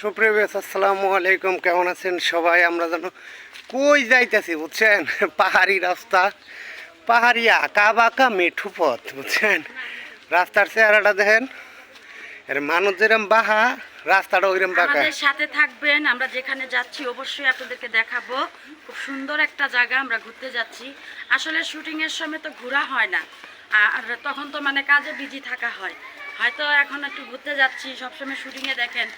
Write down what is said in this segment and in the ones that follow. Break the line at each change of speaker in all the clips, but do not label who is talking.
সুপ্রিয় আসসালামু আলাইকুম, কেমন আছেন সবাই? আমরা যেন কই যাইতেছি বুঝছেন, পাহাড়ি রাস্তা, পাহাড়ি আঁকা বাঁকা মেঠু পথ বুঝছেন। রাস্তার চেহারাটা দেখেন, এর মানুষ যেরকম বাহা, রাস্তাটা ওইরকম বাঁকা।
আমাদের সাথে থাকবেন, আমরা যেখানে যাচ্ছি অবশ্যই আপনাদেরকে দেখাবো। খুব সুন্দর একটা জায়গা, আমরা ঘুরতে যাচ্ছি। আসলে শুটিংয়ের সময় তো ঘোরা হয় না, আর তখন তো মানে কাজে বিজি থাকা হয়। হয়তো এখন একটু ঘুরতে যাচ্ছি, সবসময় শুটিংয়ে দেখেন,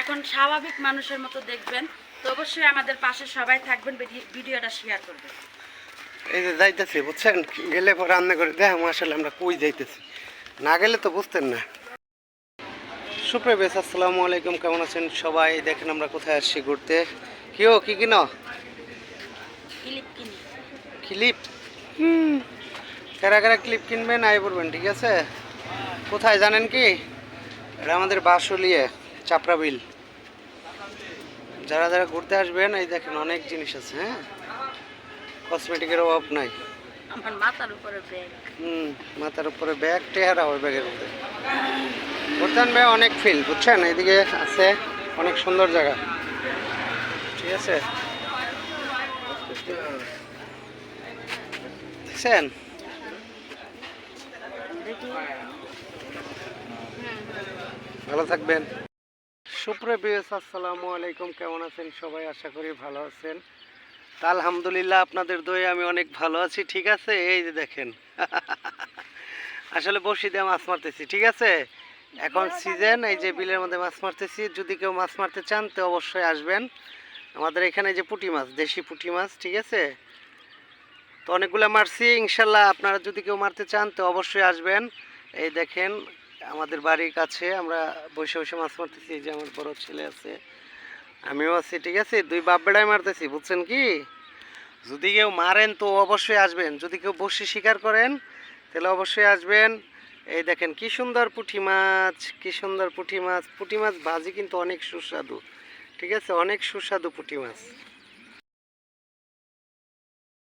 এখন স্বাভাবিক মানুষের মতো দেখবেন। তো অবশ্যই আমাদের পাশে সবাই থাকবেন, ভিডিওটা শেয়ার করবেন।
এই যে যাইতেছি বুঝছেন, গেলে পর রান্না করে দেখ আসলে আমরা কই যাইতেছি, না গেলে তো বুঝতেন না। সুপ্রিয় আসসালামু আলাইকুম, কেমন আছেন সবাই? দেখেন আমরা কোথায় আসছি ঘুরতে। কিও কি কিনো?
ক্লিপ কিনি।
ক্লিপ? কারা কারা ক্লিপ কিনবেন আয় পড়বেন, ঠিক আছে? কোথায় জানেন কি? এটা আমাদের বাঁশলিয়ে চাপড়া বিল। যারা যারা ঘুরতে আসবেন, এই দেখেন অনেক জিনিস আছে। হ্যাঁ, কসমেটিকের অভাব নাই।
আমার মাথার উপরে ব্যাগ।
মাথার উপরে ব্যাগ, টেহারা ওই ব্যাগের মধ্যে ঘুরতেন ভাই, অনেক ফিল বুঝছেন। এইদিকে আছে অনেক সুন্দর জায়গা, ঠিক আছে? দেখছেন? ভালো থাকবেন। সুপ্রিয় আসসালামু আলাইকুম, কেমন আছেন সবাই? আশা করি ভালো আছেন। তা আলহামদুলিল্লাহ, আপনাদের দয়ে আমি অনেক ভালো আছি, ঠিক আছে? এই যে দেখেন আসলে বড়শি দিয়ে মাছ মারতেছি, ঠিক আছে? এখন সিজন, এই যে বিলের মধ্যে মাছ মারতেছি। যদি কেউ মাছ মারতে চান তো অবশ্যই আসবেন আমাদের এখানে। যে পুঁটি মাছ, দেশি পুঁটি মাছ, ঠিক আছে? তো অনেকগুলো মারছি, ইনশাল্লাহ আপনারা যদি কেউ মারতে চান তো অবশ্যই আসবেন। এই দেখেন আমাদের বাড়ির কাছে আমরা বসে বসে মাছ মারতেছি। এই যে আমার বড় ছেলে আছে, আমিও আছি, ঠিক আছে? দুই বাপ বেড়াই মারতেছি বুঝছেন কি। যদি কেউ মারেন তো অবশ্যই আসবেন, যদি কেউ বসে শিকার করেন তাহলে অবশ্যই আসবেন। এই দেখেন কি সুন্দর পুঁটি মাছ, কি সুন্দর পুঁটি মাছ। পুঁটি মাছ ভাজি কিন্তু অনেক সুস্বাদু, ঠিক আছে? অনেক সুস্বাদু পুঁটি মাছ।